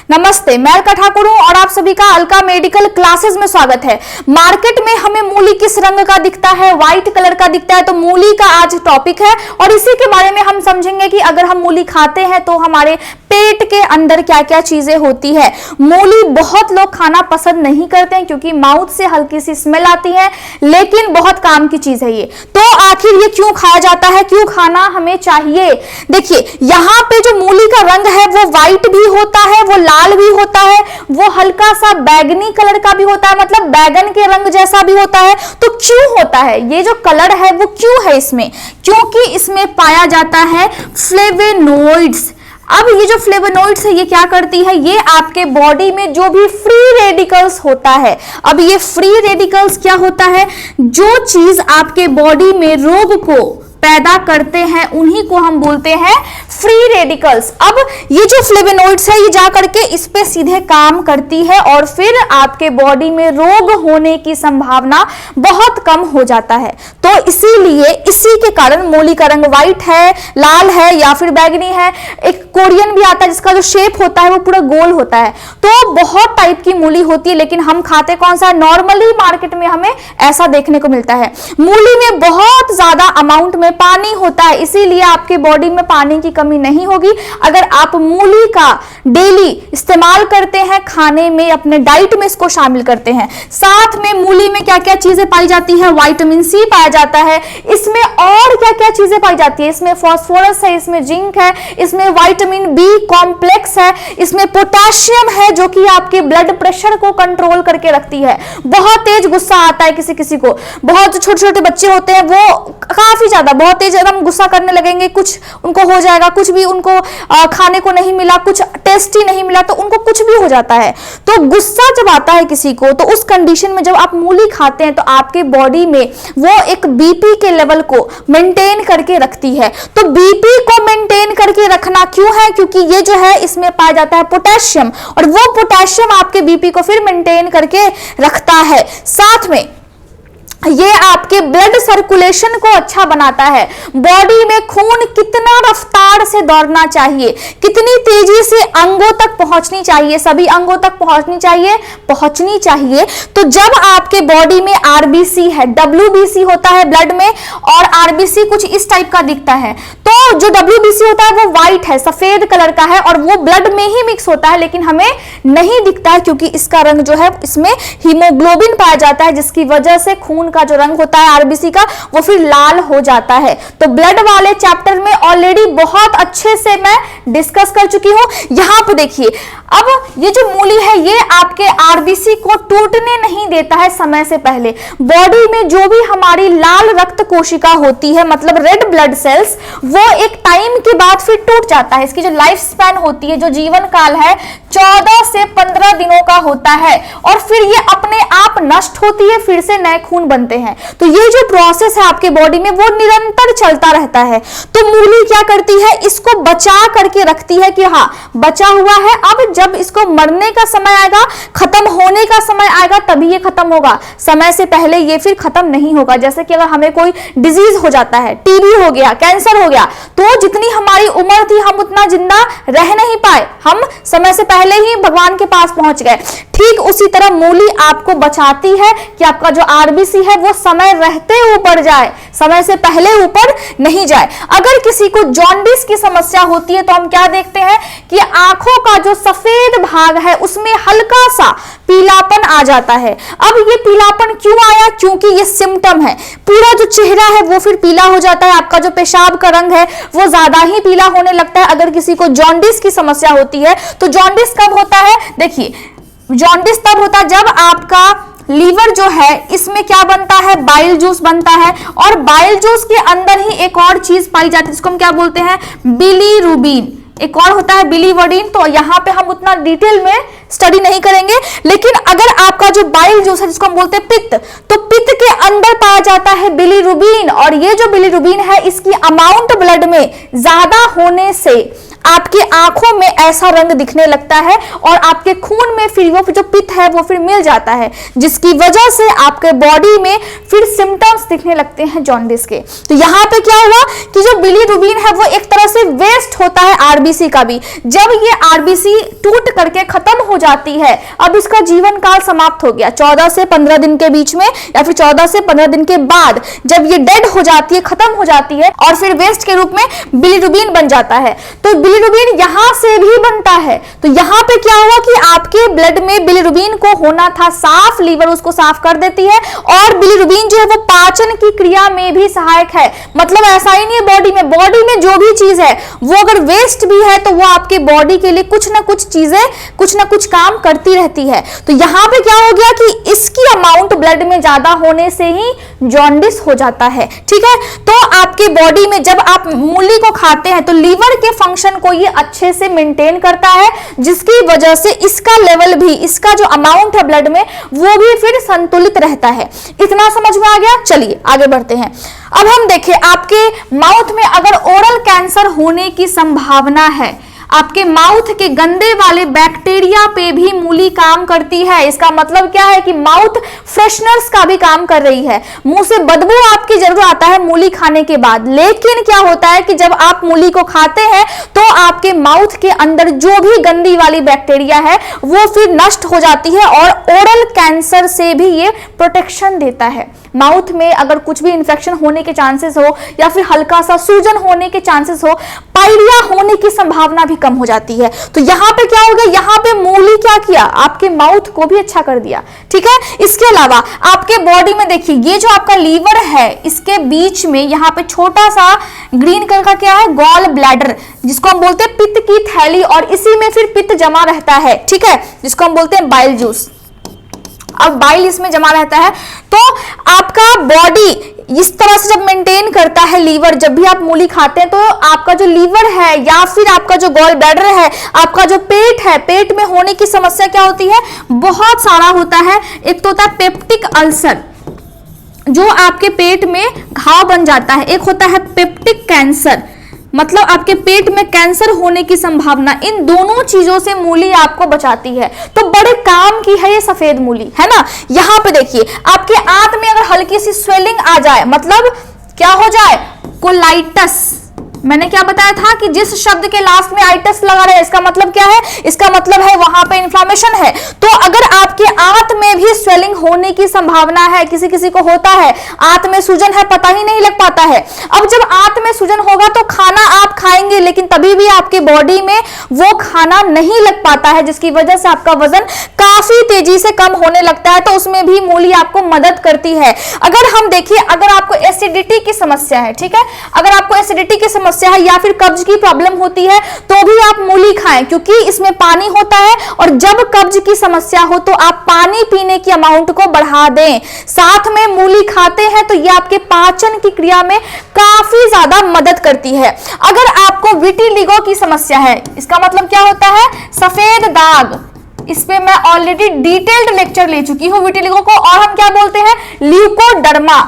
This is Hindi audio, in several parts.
नमस्ते, मैं अलका ठाकुर हूं और आप सभी का अलका मेडिकल क्लासेस में स्वागत है। मार्केट में हमें मूली किस रंग का दिखता है? व्हाइट कलर का दिखता है। तो मूली का आज टॉपिक है और इसी के बारे में हम समझेंगे कि अगर हम मूली खाते हैं तो हमारे पेट के अंदर क्या क्या चीजें होती है। मूली बहुत लोग खाना पसंद नहीं करते हैं क्योंकि माउथ से हल्की सी स्मेल आती है, लेकिन बहुत काम की चीज है ये। तो आखिर ये क्यों खाया जाता है, क्यों खाना हमें चाहिए? देखिए, यहाँ पे जो मूली का रंग है वो व्हाइट भी होता है, वो लाल भी होता है, वो हल्का सा बैगनी कलर का भी होता है, मतलब बैगन के रंग जैसा भी होता है। तो क्यों होता है ये जो कलर है, वो क्यों है इसमें? क्योंकि इसमें पाया जाता है फ्लेवोनोइड्स। अब ये जो फ्लेवोनोइड्स है ये क्या करती है? ये आपके बॉडी में जो भी फ्री रेडिकल्स होता है, अब ये फ्री रेडिकल्स क्या होता है? जो चीज आपके बॉडी में रोग को पैदा करते हैं उन्हीं को हम बोलते हैं फ्री रेडिकल्स। अब ये जो फ्लेवोनोइड्स है ये जा करके इस पे सीधे काम करती है और फिर आपके बॉडी में रोग होने की संभावना बहुत कम हो जाता है। तो इसीलिए इसी के कारण मूली का रंग व्हाइट है, लाल है या फिर बैगनी है। एक कोरियन भी आता है जिसका जो शेप होता है वो पूरा गोल होता है। तो बहुत टाइप की मूली होती है, लेकिन हम खाते कौन सा? नॉर्मली मार्केट में हमें ऐसा देखने को मिलता है। मूली में बहुत ज्यादा अमाउंट में पानी होता है, इसीलिए आपके बॉडी में पानी की कमी नहीं होगी अगर आप मूली का डेली इस्तेमाल करते हैं, खाने में, अपने डाइट में इसको शामिल करते हैं। साथ में मूली में क्या क्या चीजें पाई जाती है? विटामिन सी पाया जाता है। इसमें और क्या क्या चीजें पाई जाती है? इसमें फास्फोरस है, इसमें जिंक है, इसमें विटामिन बी कॉम्प्लेक्स है, इसमें पोटेशियम है जो कि आपके ब्लड प्रेशर को कंट्रोल करके रखती है। बहुत तेज गुस्सा आता है किसी किसी को, बहुत छोटे छोटे बच्चे होते हैं वो काफी ज्यादा बहुत तेज एकदम गुस्सा करने लगेंगे, कुछ उनको हो जाएगा, कुछ भी उनको खाने को नहीं मिला, कुछ टेस्टी नहीं मिला तो उनको कुछ भी हो जाता है। तो गुस्सा जब आता है किसी को तो उस कंडीशन में जब आप मूली खाते हैं तो आपके बॉडी में वो एक बीपी के लेवल को मेंटेन करके रखती है। तो बीपी को मेंटेन करके रखना क्यों है? क्योंकि ये जो है इसमें पाया जाता है पोटेशियम और वो पोटेशियम आपके बीपी को फिर मेंटेन करके रखता है। साथ में ये आपके ब्लड सर्कुलेशन को अच्छा बनाता है। बॉडी में खून कितना रफ्तार से दौड़ना चाहिए, कितनी तेजी से अंगों तक पहुंचनी चाहिए, सभी अंगों तक पहुंचनी चाहिए। तो जब आपके बॉडी में आरबीसी है, डब्ल्यूबीसी होता है ब्लड में, और आरबीसी कुछ इस टाइप का दिखता है। तो जो डब्ल्यूबीसी होता है वो व्हाइट है, सफेद कलर का है और वो ब्लड में ही मिक्स होता है, लेकिन हमें नहीं दिखता है क्योंकि इसका रंग जो है इसमें हीमोग्लोबिन पाया जाता है, जिसकी वजह से खून का जो रंग होता है आरबीसी का वो फिर लाल हो जाता है। तो ब्लड वाले चैप्टर में ऑलरेडी बहुत अच्छे से मैं डिस्कस कर चुकी हूं। यहां पे देखिए, अब ये जो मूली है ये आपके आरबीसी को टूटने नहीं देता है समय से पहले। बॉडी में जो भी हमारी लाल रक्त कोशिका होती है, मतलब रेड ब्लड सेल्स, वो एक टाइम के बाद फिर टूट जाता है। इसकी जो लाइफ स्पैन होती है, जो जीवन काल है, 14 से 15 दिनों का होता है और फिर ये अपने आप नष्ट होती है, फिर से नए खून बनते हैं। तो ये जो प्रोसेस है आपके बॉडी में वो निरंतर चलता रहता है। तो मूली क्या करती है? इसको बचा करके रखती है कि हाँ बचा हुआ है, अब जब इसको मरने का समय आएगा, खत्म होने का समय आएगा, तभी ये खत्म होगा। समय से पहले ये फिर खत्म नहीं होगा। जैसे कि अगर हमें कोई डिजीज हो जाता है, टीबी हो गया, कैंसर हो गया, तो जितनी हमारी उम्र थी हम उतना जिंदा रह नहीं पाए, हम समय से पहले ही भगवान के पास पहुंच गए। ठीक उसी तरह मूली आपको बचाती है कि आपका जो आरबीसी है वो समय रहते ऊपर जाए, समय से पहले ऊपर नहीं जाए। अगर किसी को जॉन्डिस की समस्या होती है तो हम क्या देखते हैं कि आंखों का जो सफेद भाग है उसमें हल्का सा पीलापन आ जाता है। अब ये पीलापन क्यों आया? क्योंकि ये सिम्टम है। पूरा जो चेहरा है वो फिर पीला हो जाता है, आपका जो पेशाब का रंग है वो ज्यादा ही पीला होने लगता है। अगर किसी को जॉन्डिस की समस्या होती है तो जॉन्डिस कब होता है? देखिए, जॉन्डिस तब होता है जब आपका लीवर जो है इसमें क्या बनता है? बाइल जूस बनता है और बाइल जूस के अंदर ही एक और चीज पाई जाती है जिसको हम क्या बोलते हैं? बिलीरुबिन। एक और होता है बिलीवर्डिन। तो यहाँ पे हम उतना डिटेल में स्टडी नहीं करेंगे, लेकिन अगर आपका जो बाइल जूस है जिसको हम बोलते हैं पित्त, तो पित्त के अंदर पाया जाता है बिलीरुबिन और ये जो बिलीरुबिन है इसकी अमाउंट ब्लड में ज्यादा होने से आपकी आंखों में ऐसा रंग दिखने लगता है और आपके खून में फिर वो जो पित्त है वो फिर मिल जाता है, जिसकी वजह से आपके बॉडी में फिर सिम्टम्स दिखने लगते हैं जॉन्डिस के। तो यहाँ पे क्या हुआ कि जो बिलीरुबिन है वो एक तरह से वेस्ट होता है आरबीसी का भी। जब ये आरबीसी टूट करके खत्म हो जाती है, अब इसका जीवन काल समाप्त हो गया। 14 से 15 दिन के बीच में या फिर 14 से 15 दिन के बाद जब ये डेड हो जाती है, खत्म हो जाती है और फिर वेस्ट के रूप में बिलीरुबिन बन जाता है। तो बिलीरुबिन यहां से भी बनता है। तो यहां पे क्या हुआ कि आपके ब्लड में बिलीरुबिन को होना था साफ, लीवर उसको साफ कर देती है। और बिलीरुबिन जो है वो पाचन की क्रिया में भी सहायक है। मतलब ऐसा ही नहीं है बॉडी में जो भी चीज है वो अगर वेस्ट भी है तो वो आपके बॉडी के लिए कुछ ना कुछ चीजें, कुछ ना कुछ काम करती रहती है। तो यहां पे क्या हो गया कि इसकी अमाउंट ब्लड में ज्यादा होने से ही जॉन्डिस हो जाता है। ठीक है, तो आपके बॉडी में जब आप मूली को खाते हैं तो लीवर के फंक्शन को ये अच्छे से मेंटेन करता है, जिसकी वजह से इसका लेवल भी, इसका जो अमाउंट है ब्लड में वो भी फिर संतुलित रहता है। इतना समझ में आ गया? चलिए आगे बढ़ते हैं। अब हम देखें, आपके माउथ में अगर ओरल कैंसर होने की संभावना है, आपके माउथ के गंदे वाले बैक्टीरिया पे भी मूली काम करती है। इसका मतलब क्या है कि माउथ फ्रेशनर्स का भी काम कर रही है। मुंह से बदबू आपकी जरूर आता है मूली खाने के बाद, लेकिन क्या होता है कि जब आप मूली को खाते हैं तो आपके माउथ के अंदर जो भी गंदी वाली बैक्टीरिया है वो फिर नष्ट हो जाती है और ओरल कैंसर से भी ये प्रोटेक्शन देता है। माउथ में अगर कुछ भी इंफेक्शन होने के चांसेस हो या फिर हल्का सा सूजन होने के चांसेस हो, पायरिया होने की संभावना भी कम हो जाती है। तो यहाँ पे क्या हो गया, यहाँ पे मूली क्या किया, आपके माउथ को भी अच्छा कर दिया। ठीक है, इसके अलावा आपके बॉडी में देखिए, ये जो आपका लीवर है इसके बीच में यहाँ पे छोटा सा ग्रीन कलर का क्या है, गॉल ब्लैडर, जिसको हम बोलते हैं पित्त की थैली, और इसी में फिर पित्त जमा रहता है। ठीक है, जिसको हम बोलते हैं बाइल जूस। अब बाइल इसमें जमा रहता है। तो आपका बॉडी इस तरह से जब मेंटेन करता है लीवर, जब भी आप मूली खाते हैं तो आपका जो लीवर है या फिर आपका जो गॉल ब्लैडर है, आपका जो पेट है, पेट में होने की समस्या क्या होती है, बहुत सारा होता है। एक तो होता है पेप्टिक अल्सर, जो आपके पेट में घाव बन जाता है। एक होता है पेप्टिक कैंसर, मतलब आपके पेट में कैंसर होने की संभावना। इन दोनों चीजों से मूली आपको बचाती है। तो बड़े काम की है ये सफेद मूली, है ना। यहाँ पे देखिए, आपके आंत में अगर हल्की सी स्वेलिंग आ जाए, मतलब क्या हो जाए, कोलाइटस। मैंने क्या बताया था कि जिस शब्द के लास्ट में आइटस लगा रहे, इसका मतलब क्या है, इसका मतलब है वहां पे इन्फ्लामेशन है। तो अगर आपके आंत में भी स्वेलिंग होने की संभावना है, किसी किसी को होता है, आंत में सूजन है, पता ही नहीं लग पाता है। अब जब आंत में सूजन होगा तो खाना आप खाएंगे, लेकिन तभी भी आपके बॉडी में वो खाना नहीं लग पाता है, जिसकी वजह से आपका वजन काफी तेजी से कम होने लगता है। तो उसमें भी मूली आपको मदद करती है। अगर हम देखिए, अगर आपको एसिडिटी की समस्या है, ठीक है, अगर आपको एसिडिटी की समस्या है या फिर कब्ज की प्रॉब्लम होती है तो भी आप मूली खाएं, क्योंकि इसमें पानी होता है। और जब कब्ज की समस्या हो तो आप पानी पीने की अमाउंट को बढ़ा दें। साथ में मूली खाते हैं तो ये आपके पाचन की क्रिया में काफी ज्यादा मदद करती है। अगर आपको विटिलिगो की समस्या है, इसका मतलब क्या होता है, सफेद दाग, इस पे मैं ऑलरेडी डिटेल्ड लेक्चर ले चुकी हूं विटिलिगो को, और हम क्या बोलते हैं, ल्यूकोडर्मा।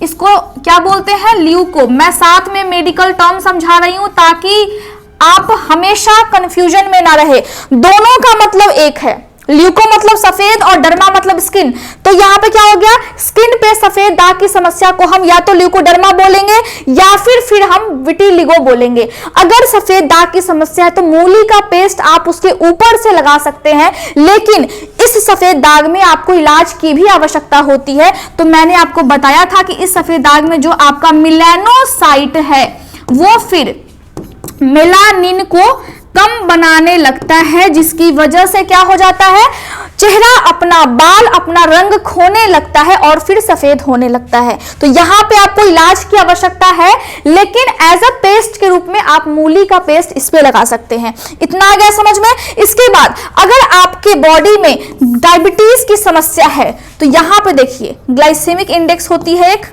इसको क्या बोलते हैं, ल्यूको। मैं साथ में मेडिकल टर्म समझा रही हूं ताकि आप हमेशा कंफ्यूजन में ना रहे। दोनों का मतलब एक है। ल्यूको मतलब सफेद और डर्मा मतलब स्किन। तो यहाँ पे क्या हो गया, स्किन पे सफेद दाग की समस्या को हम या तो ल्यूकोडर्मा बोलेंगे या फिर हम विटिलिगो बोलेंगे। अगर सफेद दाग की समस्या है तो मूली का पेस्ट आप उसके ऊपर से लगा सकते हैं, लेकिन इस सफेद दाग में आपको इलाज की भी आवश्यकता होती है। तो मैंने आपको बताया था कि इस सफेद दाग में जो आपका मेलानोसाइट है वो फिर मेलानिन को कम बनाने लगता है, जिसकी वजह से क्या हो जाता है, चेहरा अपना, बाल अपना रंग खोने लगता है और फिर सफेद होने लगता है। तो यहाँ पे आपको इलाज की आवश्यकता है, लेकिन एज अ पेस्ट के रूप में आप मूली का पेस्ट इस पे लगा सकते हैं। इतना आ गया समझ में। इसके बाद अगर आपके बॉडी में डायबिटीज की समस्या है तो यहाँ पे देखिए, ग्लाइसेमिक इंडेक्स होती है एक,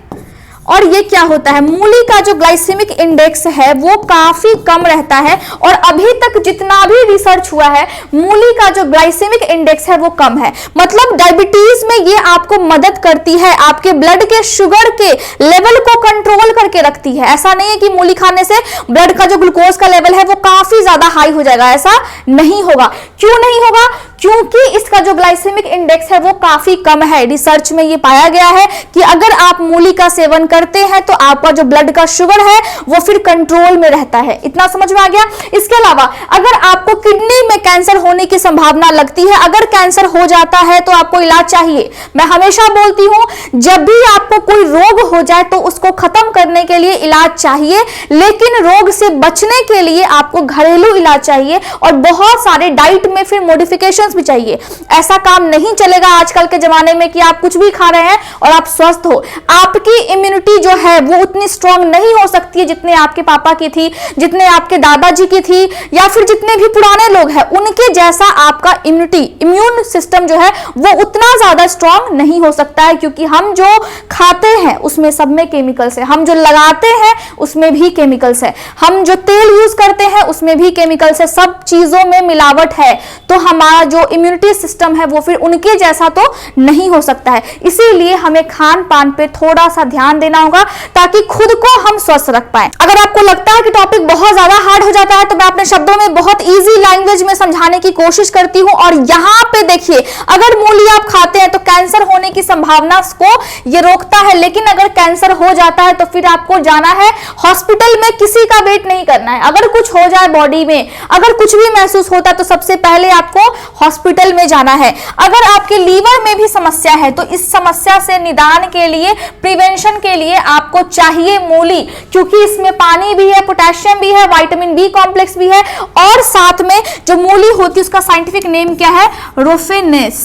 और ये क्या होता है, मूली का जो ग्लाइसेमिक इंडेक्स है वो काफी कम रहता है और अभी तक जितना भी रिसर्च हुआ है मूली का जो ग्लाइसेमिक इंडेक्स है वो कम है। मतलब डायबिटीज में ये आपको मदद करती है, आपके ब्लड के शुगर के लेवल को कंट्रोल करके रखती है। ऐसा नहीं है कि मूली खाने से ब्लड का जो ग्लूकोज का लेवल है वो काफी ज्यादा हाई हो जाएगा, ऐसा नहीं होगा। क्यों नहीं होगा? क्योंकि इसका जो ग्लाइसेमिक इंडेक्स है वो काफी कम है। रिसर्च में ये पाया गया है कि अगर आप मूली का सेवन करते हैं तो आपका जो ब्लड का शुगर है वो फिर कंट्रोल में रहता है। इतना समझ में आ गया। इसके अलावा अगर आपको किडनी में कैंसर होने की संभावना लगती है, अगर कैंसर हो जाता है तो आपको इलाज चाहिए। मैं हमेशा बोलती हूं जब भी आपको कोई रोग हो जाए तो उसको खत्म करने के लिए इलाज चाहिए, लेकिन रोग से बचने के लिए आपको घरेलू इलाज चाहिए और बहुत सारे डाइट में फिर मॉडिफिकेशन भी चाहिए। ऐसा काम नहीं चलेगा आजकल के जमाने में कि आप कुछ भी खा रहे हैं और आप स्वस्थ हो। आपकी इम्यूनिटी जो है वो उतनी स्ट्रांग नहीं हो सकती है जितने आपके पापा की थी, जितने आपके दादाजी की थी, या फिर जितने भी पुराने लोग हैं उनके जैसा आपका इम्यून सिस्टम जो है वो उतना ज्यादा स्ट्रांग नहीं हो सकता है, क्योंकि हम जो खाते हैं उसमें सब में केमिकल्स है, हम जो लगाते हैं उसमें भी केमिकल्स है, हम जो तेल यूज करते हैं उसमें भी केमिकल्स है, सब चीजों में मिलावट है। तो हमारा जो इम्यूनिटी सिस्टम है वो फिर उनके जैसा तो नहीं हो सकता है। इसीलिए हमें खान पान पे थोड़ा सा ध्यान देना होगा ताकि खुद को हम स्वस्थ रख पाए। अगर आपको लगता है कि टॉपिक बहुत ज्यादा हार्ड हो जाता है तो मैं अपने शब्दों में बहुत इजी लैंग्वेज में समझाने की कोशिश करती हूं। और यहाँ पे देखिए, अगर मूली आप खाते हैं तो कैंसर होने की संभावना को ये रोकता है, लेकिन अगर कैंसर हो जाता है तो फिर आपको जाना है हॉस्पिटल में, किसी का वेट नहीं करना है। अगर कुछ हो जाए बॉडी में, अगर कुछ भी महसूस होता है तो सबसे पहले आपको हॉस्पिटल में जाना है। अगर आपके लीवर में भी समस्या है तो इस समस्या से निदान के लिए, प्रिवेंशन के लिए आपको चाहिए मूली, क्योंकि इसमें पानी भी है, पोटेशियम भी है, विटामिन बी कॉम्प्लेक्स भी है, और साथ में जो मूली होती है उसका साइंटिफिक नेम क्या है, रोफेनस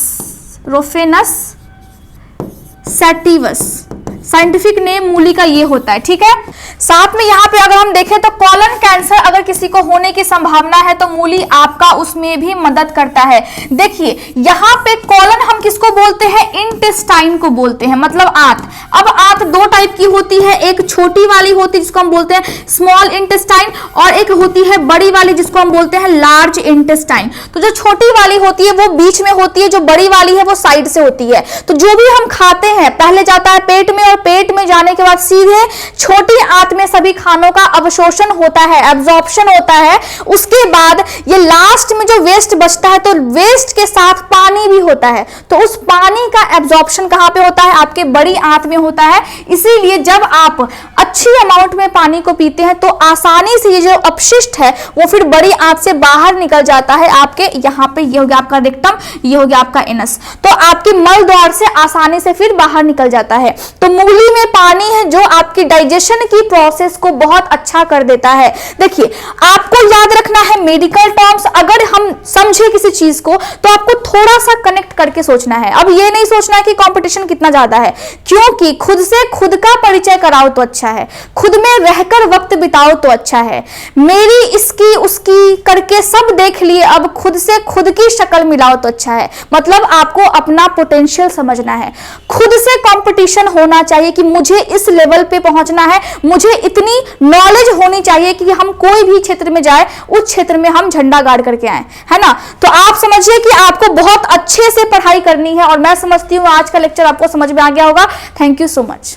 सैटिवस, साइंटिफिक नेम मूली का ये होता है। ठीक है, साथ में यहाँ पे अगर हम देखें तो कॉलन कैंसर अगर किसी को होने की संभावना है तो मूली आपका उसमें भी मदद करता है। देखिए यहाँ पे कॉलन हम किसको बोलते हैं, इंटेस्टाइन को बोलते हैं, मतलब आंत। अब आंत दो टाइप की होती है, एक छोटी वाली होती है जिसको हम बोलते हैं स्मॉल इंटेस्टाइन, और एक होती है बड़ी वाली जिसको हम बोलते हैं लार्ज इंटेस्टाइन। तो जो छोटी वाली होती है वो बीच में होती है, जो बड़ी वाली है वो साइड से होती है। तो जो भी हम खाते हैं पहले जाता है पेट में, और पेट में जाने के बाद सीधे छोटी आंत में सभी खानों का अवशोषण होता है, एब्जॉर्प्शन होता है। उसके बाद ये लास्ट में जो वेस्ट बचता है तो वेस्ट के साथ पानी भी होता है, तो उस पानी का एब्जॉर्प्शन कहां पे होता है, आपके बड़ी आंत में होता है। इसीलिए जब आप अच्छी अमाउंट में पानी को पीते हैं तो आसानी से ये जो अपशिष्ट है वो फिर बड़ी आंत से बाहर निकल जाता है। आपके यहाँ पे ये हो गया आपका रेक्टम, ये हो गया आपका एनस, तो आपके मल द्वार से आसानी से फिर बाहर निकल जाता है। तो मूली में पानी है जो आपकी डाइजेशन की प्रोसेस को बहुत अच्छा कर देता है। देखिए आपको याद रखना है मेडिकल टर्म्स, अगर हम समझे किसी चीज को तो आपको थोड़ा सा कनेक्ट करके सोचना है। अब ये नहीं सोचना है कि कंपटीशन कितना ज्यादा है, क्योंकि खुद से खुद का परिचय कराओ तो अच्छा है, खुद में रहकर वक्त बिताओ तो अच्छा है। मेरी इसकी उसकी करके सब देख लिए, अब खुद से खुद की शक्ल मिलाओ तो अच्छा है। मतलब आपको अपना पोटेंशियल समझना है, खुद से कंपटीशन होना चाहिए कि मुझे इस लेवल पे पहुंचना है, मुझे इतनी नॉलेज होनी चाहिए कि हम कोई भी क्षेत्र में जाए उस क्षेत्र में हम झंडा गाड़ करके आए, है ना। तो आप समझिए कि आपको बहुत अच्छे से पढ़ाई करनी है, और मैं समझती हूँ आज का लेक्चर आपको समझ में आ गया होगा। Thank you so much.